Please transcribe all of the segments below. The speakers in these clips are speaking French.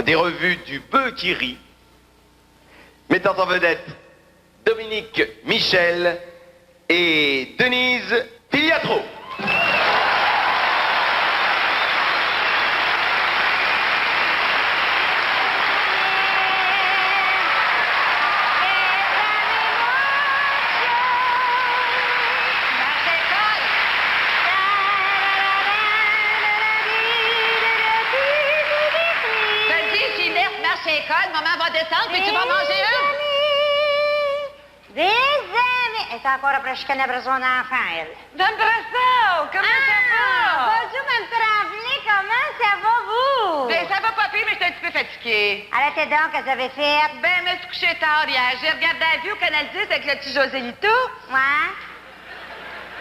des revues du Peu qui rit, mettant en vedette Dominique Michel et Denise Filiatro. Maman va descendre, puis tu vas manger une. Des amis! Elle est encore après chicaner après son enfant, elle. Mme Brassard, comment ça va? Bonjour, Mme Tremblay, comment ça va, vous? Ben, ça va pas pire, mais je suis un petit peu fatiguée. Arrêtez donc, qu'est-ce que vous avez fait? Ben, je me suis couchée tard hier. J'ai regardé la vue au Canal 10 avec le petit Joselito. Ouais?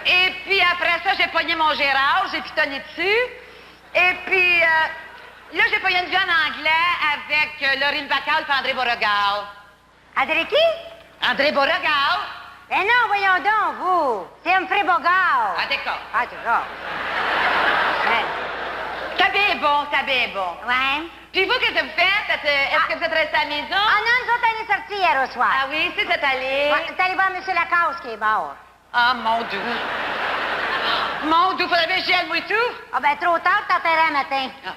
Et puis après ça, j'ai pogné mon Gérard, j'ai pitonné dessus. Et puis, là, j'ai pogné une vie en anglais avec Laurine Bacall et André Beauregard. André qui? André Beauregard? Ben non, voyons donc, vous. C'est Humphrey Bogart. Ah, d'accord. Ah, d'accord. Ouais. C'est bien bon, c'est bien bon. Ouais? Puis vous, qu'est-ce que vous faites? Est-ce que vous êtes resté à la maison? Ah non, nous autres, on est sortis hier au soir. Ah oui, c'est cette allée. Ouais, t'es allé voir M. Lacasse qui est mort. Ah, mon Dieu. Mon Dieu, faudrait bien que j'y aille, moi et tout. Ah ben, trop tard, t'enterrais un matin. Ah.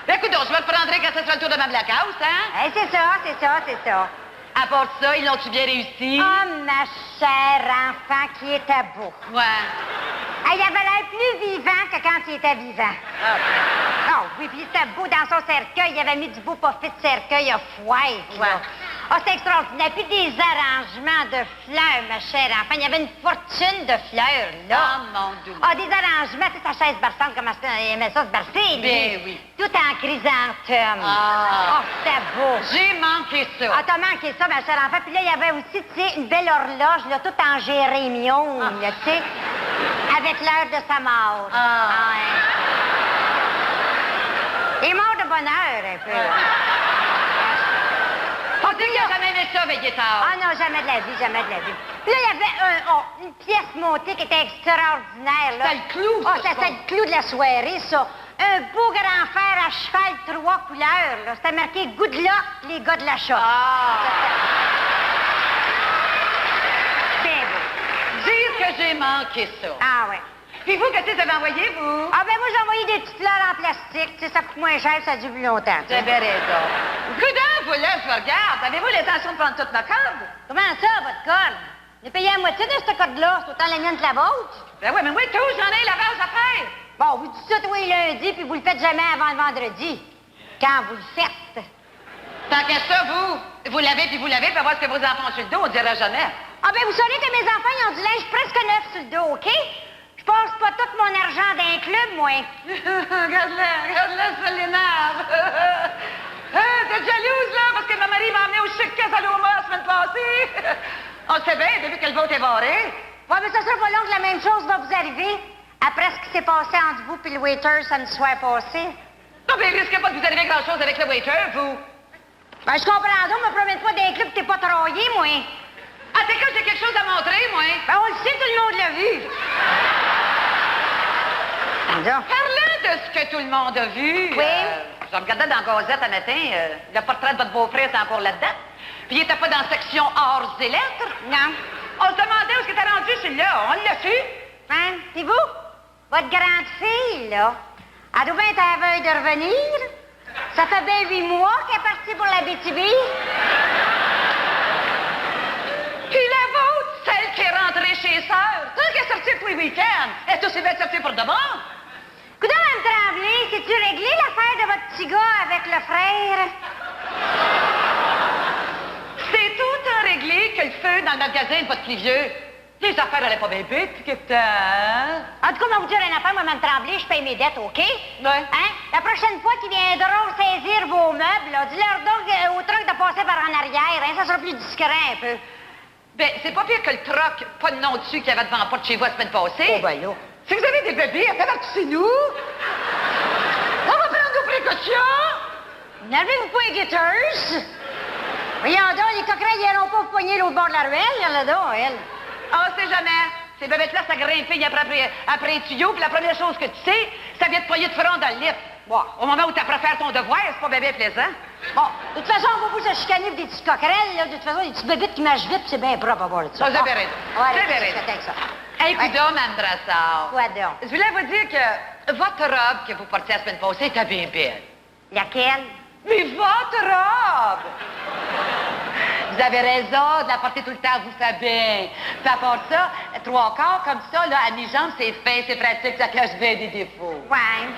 Ben, écoute, je me reprendrai quand ce sera le tour de Mme Lacasse, hein? C'est ça. À part ça, ils l'ont-tu bien réussi? Oh, ma chère enfant qui était beau. Ouais. Il avait l'air plus vivant que quand il était vivant. Ah. Oh, oui, puis il était beau dans son cercueil. Il avait mis du beau puffy de cercueil à fouette, là. Ouais. Oh, c'est extraordinaire. Puis des arrangements de fleurs, ma chère enfant. Il y avait une fortune de fleurs, là. Ah, mon Dieu. Ah, des arrangements. Tu sais, sa chaise berçante, comment il aimait ça se bercer, lui. Ben oui. Tout en chrysanthème. Ah. Oh, c'était beau. J'ai manqué ça. Ah, t'as manqué ça, ma chère enfant. Puis là, il y avait aussi, tu sais, une belle horloge, là, toute en gérémione, là, tu sais, avec l'heure de sa mort. Ah. Ouais. Il est mort de bonne heure, un peu. On dit qu'il n'a jamais aimé ça, veiller tard. Ah non, jamais de la vie, jamais de la vie. Puis là, il y avait une pièce montée qui était extraordinaire, là. C'était le clou, Ah, ça, c'était le clou de la soirée, ça. Un beau grand fer à cheval, 3 couleurs, là. C'était marqué « Good luck, les gars de la shop ». Ah. Bien beau. Dire que j'ai manqué ça. Ah, ouais. Puis vous, qu'est-ce que vous avez envoyé, vous? Ah, ben moi, j'ai envoyé des petites fleurs en plastique. Tu sais, ça coûte moins cher, ça dure plus longtemps. Vous avez raison. Coudonc, vous, là, je vous regarde. Avez-vous l'intention de prendre toute ma corde? Comment ça, votre corde? J'ai payé la moitié de cette corde-là. C'est autant la mienne que la vôtre. Ben oui, mais moi, tout, j'en ai la base à faire. Bon, vous dites ça tous les lundis, puis vous le faites jamais avant le vendredi. Quand vous le faites. Tant qu'à ça, vous l'avez, puis voir ce que vos enfants ont sur le dos, on dira jamais. Ah, ben vous savez que mes enfants, ils ont du linge presque neuf sur le dos, OK? Je passe pas tout mon argent d'un club, moi. regarde-la, ça l'énerve. T'es jalouse, là, parce que ma mari m'a emmené au Chic Casaloma la semaine passée. On sait bien, depuis que le vote est barré. Ouais, mais ça sera pas long que la même chose va vous arriver. Après ce qui s'est passé entre vous et le waiter samedi soir passé. Non, mais il risque pas de vous arriver grand-chose avec le waiter, vous. Ben, je comprends donc, me promets pas d'un club que t'es pas travaillé, moi. Ah, t'es quand j'ai quelque chose à montrer, moi. Ben, on le sait, tout le monde l'a vu. Parlant de ce que tout le monde a vu, Oui. je regardais dans la Gazette un matin, le portrait de votre beau-frère est encore là-dedans. Puis il était pas dans la section arts et lettres. Non. On se demandait où est-ce qu'il était rendu, celui-là. On l'a su. Hein? Puis vous? Votre grande fille, là, elle doit bien être à la veille de revenir. Ça fait bien 8 mois qu'elle est partie pour la BTB. Puis la vôtre, celle qui est rentrée chez sœur, celle qui est sortie pour les week-ends, elle est aussi bien sortie pour de bon. Coudonc, Mme Tremblay, c'est-tu réglé l'affaire de votre petit gars avec le frère? C'est autant réglé que le feu dans le magasin de votre plus vieux. Les affaires allaient pas bien vite, puis que t'as... En tout cas, on va vous dire une affaire, moi, Mme Tremblay, je paye mes dettes, OK? Ouais. Hein? La prochaine fois qu'ils viendront saisir vos meubles, là, dis-leur donc au truc de passer par en arrière, hein? Ça sera plus discret un peu. Ben, c'est pas pire que le troc, pas de nom dessus, qu'il y avait devant la porte chez vous la semaine passée. Oh, ben là. Si vous avez des bébés, avertissez-nous. On va prendre nos précautions. N'avez-vous pas les guetteuses? Voyons donc, les coquerelles, ils n'iront pas vous poigner l'autre bord de la ruelle, il y en a donc, elle. Ah, c'est jamais. Ces bébêtes-là, ça grimpe après un tuyau, puis la première chose que tu sais, ça vient te poigner de front dans le lit. Bon, au moment où tu apprends à faire ton devoir, c'est pas bébé plaisant. Bon, de toute façon, on va vous se chicaner pour des petites coquerelles, là. De toute façon, des petites bébites qui mâchent vite, puis c'est bien propre à voir ça. Ça, vous avez raison. Ouais, Vous avez c'est raison. avec ça. Hey, Ouais. coudonc, Mme Brassard. Quoi donc? Je voulais vous dire que votre robe que vous portiez la semaine passée était bien belle. Laquelle? Mais votre robe! Vous avez raison de la porter tout le temps, vous fait bien. Puis à part ça, 3/4 comme ça, là, à mi-jambe, c'est fin, c'est pratique, ça cache bien des défauts. Ouais.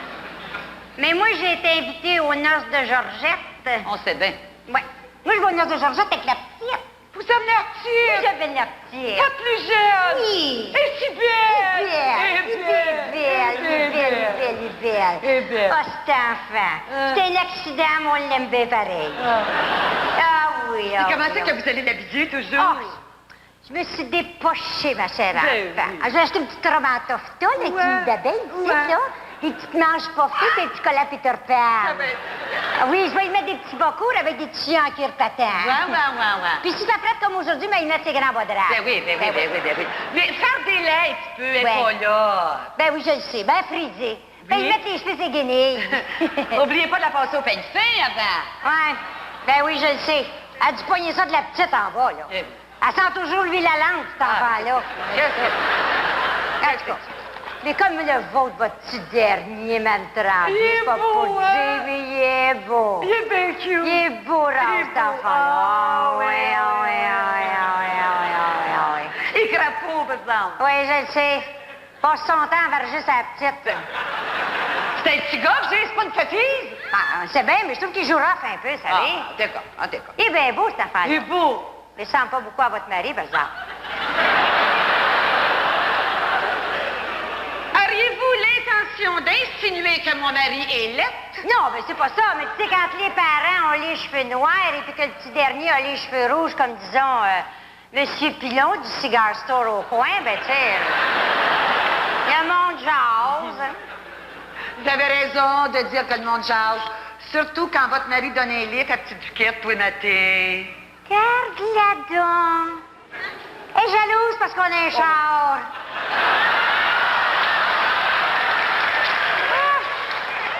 Mais moi, j'ai été invitée aux noces de Georgette. On sait bien. Ouais. Moi, je vais aux noces de Georgette avec la petite. Vous amenez la petite! J'avais la petite. Pas plus jeune! Oui. Et si belle! Elle est belle. Elle est belle. Ah, cet enfant. C'est un accident, mais on l'aime bien pareil. Ah oui, Et comment c'est que vous allez l'habiller toujours? Ah, je me suis dépochée, ma chère Ben enfant. oui. Ah, j'ai acheté une petite robe en toffeton, avec une d'abeille, tu sais ça? Des petites manches puffées, puis un petit collant Peter Pan. ben- Ah oui, je vais y mettre des petits bocours avec des tissus en cuir patin. Ouais. Puis si t'as prête comme aujourd'hui, ben, il met ses grands bas de draps. Ben oui. Mais faire des laits un petit peu, elle est Ouais. pas là. Ben oui, je le sais. Ben frisé. Ben, Oui. il met les cheveux ses guenilles. Oubliez pas de la passer au peigne fin avant. Ouais. Ben oui, je le sais. Elle a dû poigner ça de la petite en bas, là. Eh. Elle sent toujours lui la langue, cet enfant-là. En tout cas. Mais comme le vôtre, votre petit dernier, Mme Tremblay, Il est c'est pas beau, pour hein? dire, mais il est beau. Il est bien cute. Il est beau, Rose, Il est cet beau. enfant-là. Ah, Oui, ouais. oui. Et crapaud, par exemple. Oui, je le sais. Passe son temps à varger sa petite. C'est un petit gars, que j'ai, c'est pas une petite. Ah, c'est bien, mais je trouve qu'il joue rough un peu, vous savez. D'accord. Il est bien beau, cet enfant-là. Il est beau. Il ressemble pas beaucoup à votre mari, par exemple. Auriez-vous l'intention d'insinuer que mon mari est laid? Non, mais c'est pas ça. Mais tu sais, quand les parents ont les cheveux noirs et puis que le petit dernier a les cheveux rouges, comme disons, Monsieur Pilon du Cigar Store au coin, ben tu sais, le monde jase. Vous avez raison de dire que le monde jase. Surtout quand votre mari donne un lit à petite Duquette, toi, maté. Regarde-la donc. Elle est jalouse parce qu'on a un char.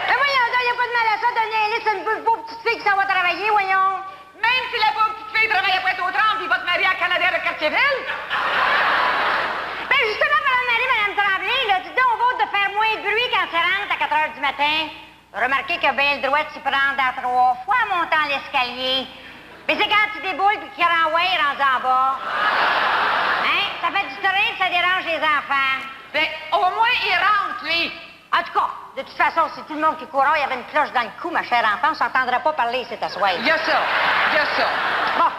Mais voyons donc, il n'y a pas de mal à ça, donner un lit, c'est une pauvre petite fille qui s'en va travailler, voyons. Même si la pauvre petite fille travaille à Pointe-aux-Trembles, puis votre mari à Canada de Cartierville? Ben justement, Madame Tremblay, là, dis donc, on va de faire moins de bruit quand tu rentres à 4 heures du matin. Remarquez qu'il a bien le droit de s'y prendre à 3 fois en montant l'escalier. Mais c'est quand tu déboules puis qu'il renvoie rendu en bas. Hein? Ça fait du train, ça dérange les enfants. Ben, au moins, il rentre, lui. En tout cas, de toute façon, si tout le monde qui courait, il y avait une cloche dans le cou, ma chère enfant, on s'entendrait pas parler, c'est à soir. Il y a ça. Bon.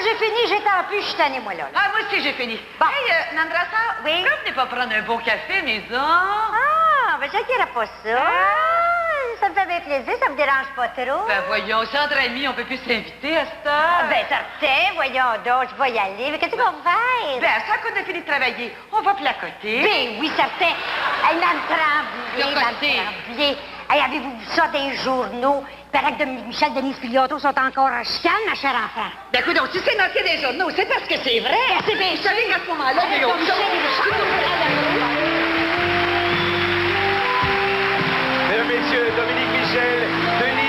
J'ai fini, j'ai tant plus, je suis tannée, moi, là. Ah, moi aussi, j'ai fini. Bon. Hey, Nandrasa, Oui? pourquoi vous venez pas prendre un beau café, maison? Ah, ben, je dirais pas ça. Ça me fait bien plaisir, ça me dérange pas trop. Ben, voyons, c'est entre amis, on peut plus s'inviter à cette heure. Ben, certain, voyons donc, je vais y aller. Mais qu'est-ce qu'on va faire? Ben, ça qu'on a fini de travailler, on va placoter. Ben oui, certain. Hey, Mme Tremblay, Mme Placoter. Tremblay. Hey, avez-vous vu ça dans les journaux? Il paraît que Dominique Michel, Denise Filiotto sont encore en chicane, ma chère enfant. Ben, écoute, si c'est noté des journaux, c'est parce que c'est vrai. C'est bien Vous savez qu'à ce moment-là, il y a autre chose. Mesdames, Messieurs, Dominique Michel, Denis